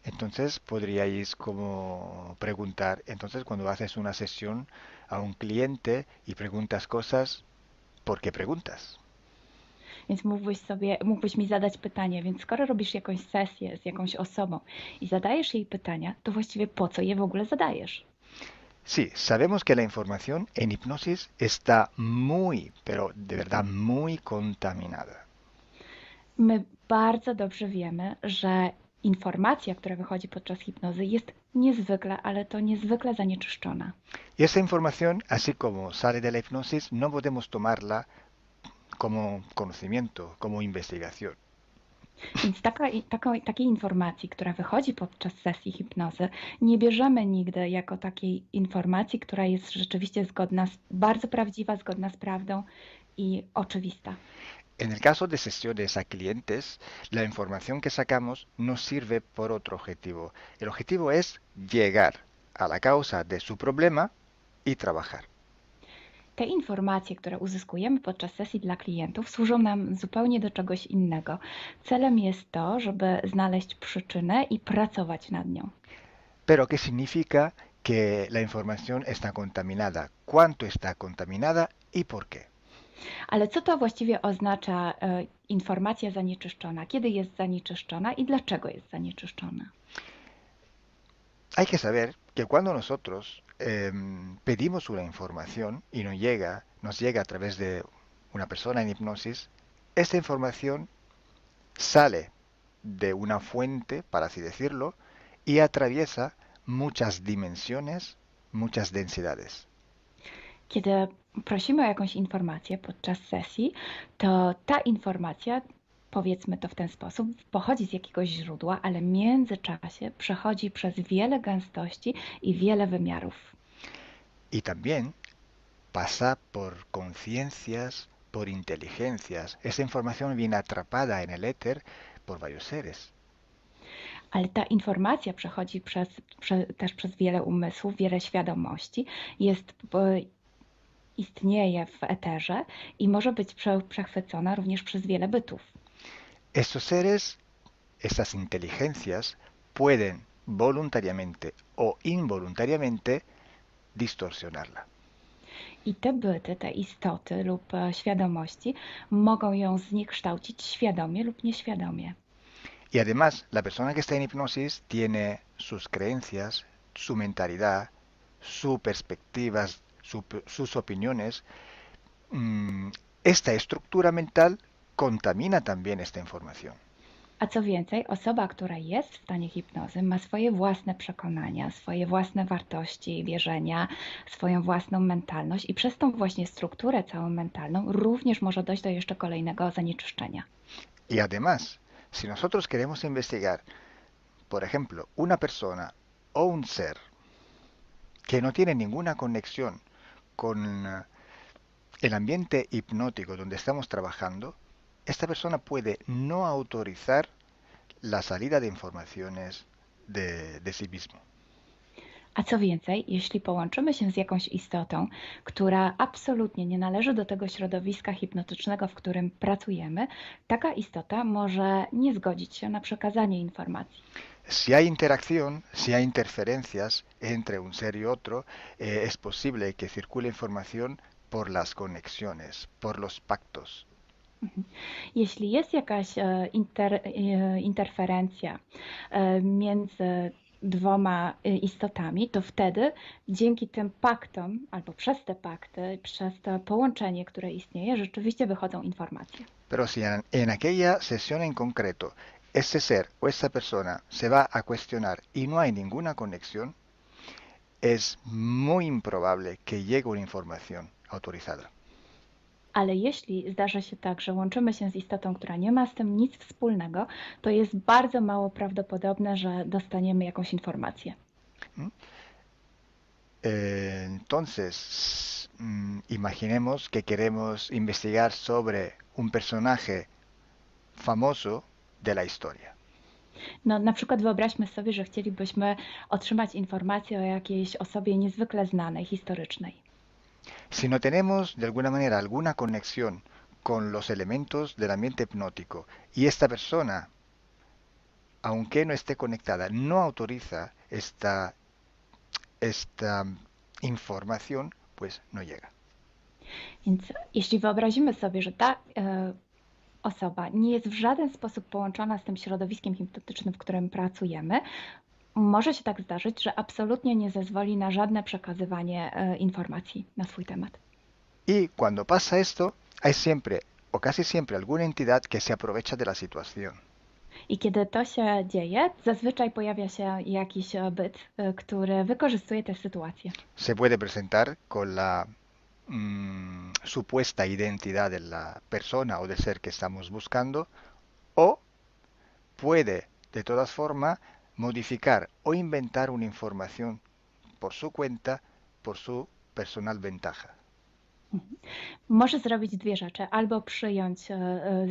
Entonces podríais como preguntar, entonces cuando haces una sesión a un cliente y preguntas cosas, ¿por qué preguntas? Więc mógłbyś mi zadać pytanie, więc skoro robisz jakąś sesję z jakąś osobą i zadajesz jej pytania, to właściwie po co je w ogóle zadajesz? Sí, sabemos que la información en hipnosis está muy, pero de verdad muy contaminada. My bardzo dobrze wiemy, że informacja, która wychodzi podczas hipnozy jest niezwykle, ale to niezwykle zanieczyszczona. Y esa información, así como sale de la hipnosis, no podemos tomarla como conocimiento, como investigación. Więc takiej informacji, która wychodzi podczas sesji hipnozy, nie bierzemy nigdy jako takiej informacji, która jest rzeczywiście bardzo prawdziwa, zgodna z prawdą i oczywista. En el caso de sesiones a clientes, la información que sacamos nos sirve por otro objetivo. El objetivo es llegar a la causa de su problema y trabajar. Te informacje, które uzyskujemy podczas sesji dla klientów, służą nam zupełnie do czegoś innego. Celem jest to, żeby znaleźć przyczynę i pracować nad nią. Pero ¿qué significa que la información está contaminada? ¿Cuánto está contaminada y por qué? Ale co to właściwie oznacza informacja zanieczyszczona? Kiedy jest zanieczyszczona i dlaczego jest zanieczyszczona? Hay que saber que cuando nosotros pedimos una información y nos llega a través de una persona en hipnosis, esta información sale de una fuente, para así decirlo, y atraviesa muchas dimensiones, muchas densidades. Kiedy prosimy o jakąś informację podczas sesji, to ta informacja, powiedzmy to w ten sposób, pochodzi z jakiegoś źródła, ale w międzyczasie przechodzi przez wiele gęstości i wiele wymiarów. Y también pasa por conciencias, por inteligencias. Esa información viene atrapada en el éter por varios seres. Ale ta informacja przechodzi też przez wiele umysłów, wiele świadomości, istnieje w eterze i może być przechwycona również przez wiele bytów. Estos seres, estas inteligencias, pueden voluntariamente o involuntariamente distorsionarla. I te byty, te istoty lub świadomości mogą ją zniekształcić świadomie lub nieświadomie. Y además, la persona que está en hipnosis tiene sus creencias, su mentalidad, sus perspectivas, sus opiniones. Esta estructura mental contamina también esta información. A co więcej, osoba, która jest w stanie hipnozy, ma swoje własne przekonania, swoje własne wartości, wierzenia, swoją własną mentalność i przez tą właśnie strukturę całą mentalną również może dojść do jeszcze kolejnego zanieczyszczenia. Y además, si nosotros queremos investigar, por ejemplo, una persona o un ser que no tiene ninguna conexión con el ambiente hipnótico donde estamos trabajando, esta persona puede no autorizar la salida de informaciones de sí mismo. A co więcej, jeśli połączymy się z jakąś istotą, która absolutnie nie należy do tego środowiska hipnotycznego, w którym pracujemy, taka istota może nie zgodzić się na przekazanie informacji. Si hay interacción, si hay interferencias entre un ser y otro, es posible que circule información por las conexiones, por los pactos. Jeśli jest jakaś interferencja między dwoma istotami, to wtedy dzięki tym paktom, albo przez te pakty, przez to połączenie, które istnieje, rzeczywiście wychodzą informacje. Pero si en aquella sesión en concreto ese ser o esa persona se va a cuestionar y no hay ninguna conexión, es muy improbable que llegue una información autorizada. Ale jeśli zdarza się tak, że łączymy się z istotą, która nie ma z tym nic wspólnego, to jest bardzo mało prawdopodobne, że dostaniemy jakąś informację. Entonces, imaginemos que queremos investigar sobre un personaje famoso de la historia. No, na przykład wyobraźmy sobie, że chcielibyśmy otrzymać informację o jakiejś osobie niezwykle znanej, historycznej. Si no tenemos de alguna manera alguna conexión con los elementos del ambiente hipnótico y esta persona, aunque no esté conectada, no autoriza esta información, pues no llega. Więc jeśli wyobrazimy sobie, że ta osoba nie jest w żaden sposób połączona z tym środowiskiem hipnotycznym, w którym pracujemy, może się tak zdarzyć, że absolutnie nie zezwoli na żadne przekazywanie informacji na swój temat. Y cuando pasa esto, hay siempre o casi siempre alguna entidad que se aprovecha de la situación. I kiedy to się dzieje, zazwyczaj pojawia się jakiś byt, który wykorzystuje tę sytuację. Se puede presentar con la supuesta identidad de la persona o del ser que estamos buscando, o puede de todas formas modificar o inventar una información por su cuenta, por su personal ventaja. Może zrobić dwie rzeczy. Albo przyjąć,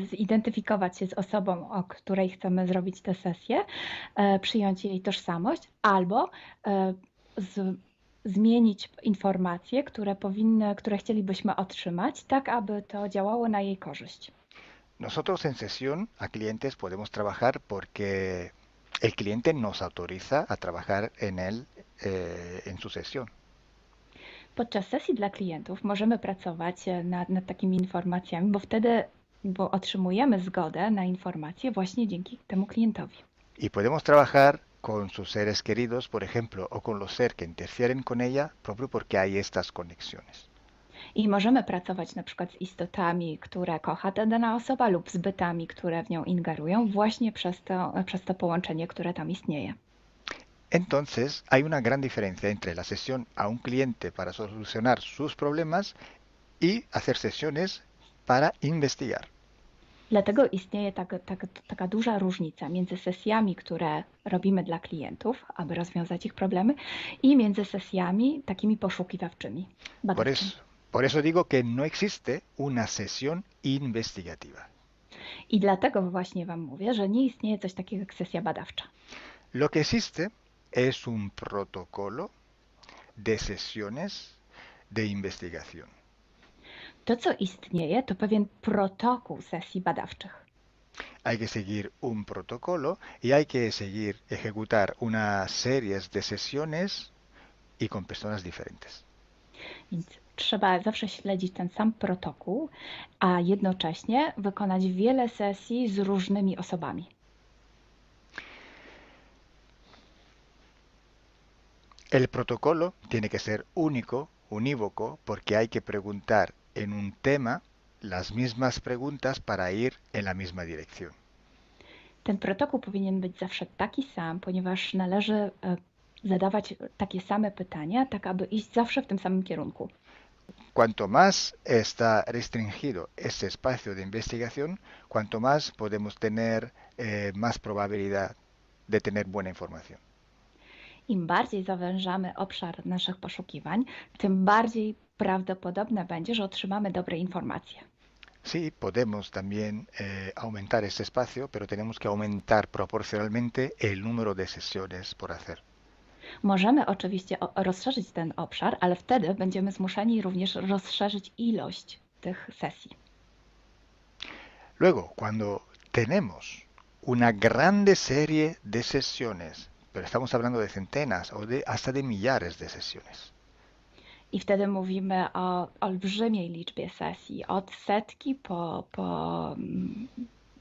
zidentyfikować się z osobą, o której chcemy zrobić tę sesję, przyjąć jej tożsamość, albo zmienić informacje, które chcielibyśmy otrzymać, tak aby to działało na jej korzyść. Nosotros en sesión a clientes podemos trabajar porque el cliente nos autoriza a trabajar en él en su sesión. Podczas sesji dla klientów możemy pracować nad takimi informacjami, bo otrzymujemy zgodę na informacje właśnie dzięki temu klientowi. Y podemos trabajar con sus seres queridos, por ejemplo, o con los seres que interfieren con ella, propio porque hay estas conexiones. I możemy pracować na przykład z istotami, które kocha ta dana osoba, lub z bytami, które w nią ingerują, właśnie przez to połączenie, które tam istnieje. Entonces, hay una gran diferencia entre la sesión a un cliente para solucionar sus problemas y hacer sesiones para investigar. Dlatego istnieje taka duża różnica między sesjami, które robimy dla klientów, aby rozwiązać ich problemy, i między sesjami takimi poszukiwawczymi, badawczymi. Por eso digo que no existe una sesión investigativa. I dlatego właśnie Wam mówię, że nie istnieje coś takiego jak sesja badawcza. Lo que existe es un protocolo de sesiones de investigación. To, co istnieje, to pewien protokół sesji badawczych. Hay que seguir un protocolo y hay que ejecutar una serie de sesiones y con personas diferentes. Więc trzeba zawsze śledzić ten sam protokół, a jednocześnie wykonać wiele sesji z różnymi osobami. El protocolo tiene que ser único, unívoco, porque hay que preguntar en un tema las mismas preguntas para ir en la misma dirección. Ten protokół powinien być zawsze taki sam, ponieważ należy zadawać takie same pytania, tak aby iść zawsze w tym samym kierunku. Cuanto más está restringido ese espacio de investigación, cuanto más podemos tener más probabilidad de tener buena información. Im bardziej zawężamy obszar naszych poszukiwań, tym bardziej prawdopodobne będzie, że otrzymamy dobre informacje. Sí, podemos también aumentar ese espacio, pero tenemos que aumentar proporcionalmente el número de sesiones por hacer. Możemy oczywiście rozszerzyć ten obszar, ale wtedy będziemy zmuszeni również rozszerzyć ilość tych sesji. Luego, cuando tenemos una grande serie de sesiones, pero estamos hablando de centenas o hasta de millares de sesiones, I wtedy mówimy o olbrzymiej liczbie sesji, od setki po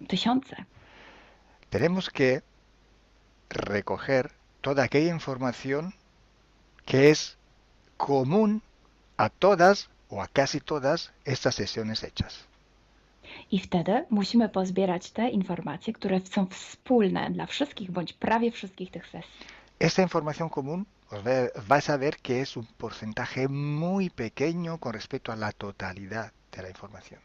tysiące. tenemos que recoger toda aquella información que es común a todas o a casi todas estas sesiones hechas. I wtedy musimy pozbierać te informacje, które są wspólne dla wszystkich bądź prawie wszystkich tych sesji. Esta información común vais a ver que es un porcentaje muy pequeño con respecto a la totalidad de la información.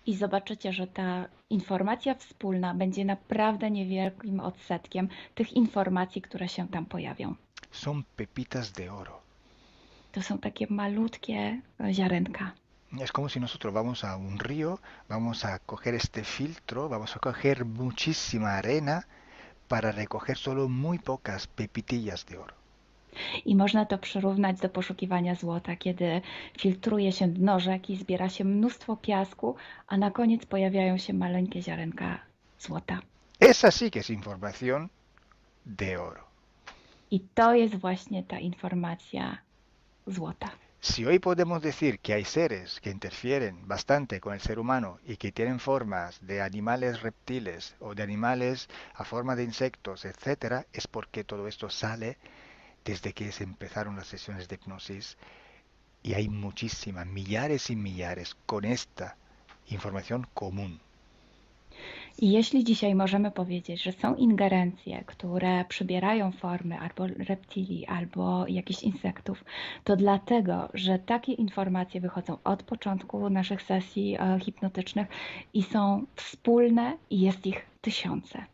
I zobaczycie, że ta informacja wspólna będzie naprawdę niewielkim odsetkiem tych informacji, które się tam pojawią. Son pepitas de oro. To są takie malutkie ziarenka. Es como si nosotros vamos a un río, vamos a coger este filtro, vamos a coger muchísima arena para recoger solo muy pocas pepitillas de oro. I można to przyrównać do poszukiwania złota, kiedy filtruje się dno rzeki, zbiera się mnóstwo piasku, a na koniec pojawiają się maleńkie ziarenka złota. Esa sí que es información de oro. I to jest właśnie ta informacja złota. Si hoy podemos decir que hay seres que interfieren bastante con el ser humano y que tienen formas de animales reptiles o de animales a forma de insectos, etcétera, es porque todo esto sale desde que se empezaron las sesiones de hipnosis y hay muchísimas, millares y millares con esta información común. I jeśli dzisiaj możemy powiedzieć, że są ingerencje, które przybierają formy albo reptilii, albo jakichś insektów, to dlatego, że takie informacje wychodzą od początku naszych sesji hipnotycznych i są wspólne i jest ich tysiące.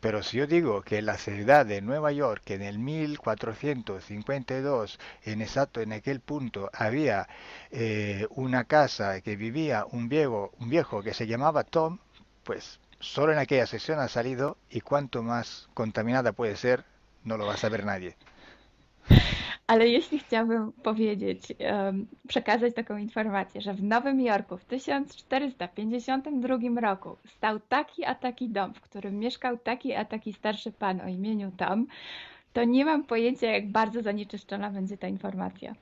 Pero si yo digo que en la ciudad de Nueva York, en el 1452, en aquel punto, había una casa que vivía un viejo que se llamaba Tom, pues solo en aquella sesión ha salido y cuanto más contaminada puede ser, no lo va a saber nadie. Ale jeśli chciałbym powiedzieć, przekazać taką informację, że w Nowym Jorku w 1452 roku stał taki a taki dom, w którym mieszkał taki a taki starszy pan o imieniu Tom, to nie mam pojęcia, jak bardzo zanieczyszczona będzie ta informacja.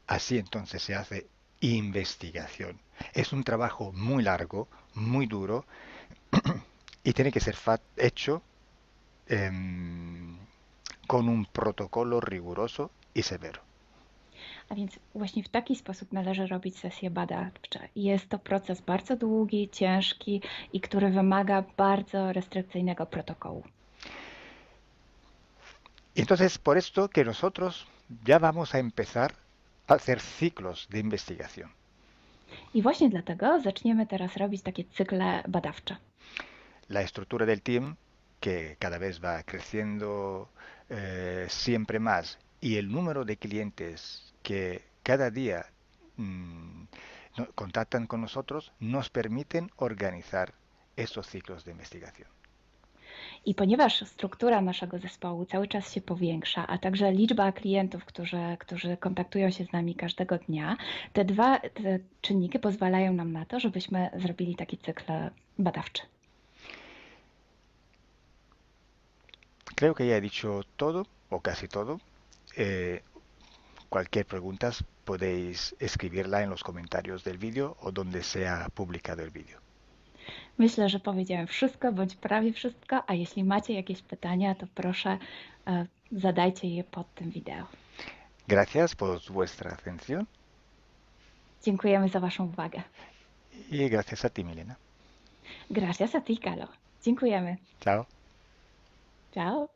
Así entonces se hace investigación. Es un trabajo muy largo, muy duro y tiene que ser hecho con un protocolo riguroso y severo. A więc właśnie w taki sposób należy robić sesje badawcze. Jest to proces bardzo długi, ciężki i który wymaga bardzo restrykcyjnego protokołu. Entonces, por esto que nosotros ya vamos a empezar a hacer ciclos de investigación. I właśnie dlatego zaczniemy teraz robić takie cykle badawcze. La estructura del team, que cada vez va creciendo siempre más, y el número de clientes que cada día contactan con nosotros, nos permiten organizar estos ciclos de investigación. I ponieważ struktura naszego zespołu cały czas się powiększa, a także liczba klientów, którzy kontaktują się z nami każdego dnia, te czynniki pozwalają nam na to, żebyśmy zrobili taki cykl badawczy. Creo que ya he dicho todo, o casi todo. Cualquier pregunta podéis escribirla en los comentarios del vídeo o donde sea publicado el vídeo. Myślę, że powiedziałem wszystko, bądź prawie wszystko, a jeśli macie jakieś pytania, to proszę zadajcie je pod tym wideo. Gracias por vuestra atención. Dziękujemy za Waszą uwagę. Y gracias a ti, Milena. Gracias a ti, Kalo. Dziękujemy. Chao. Ciao.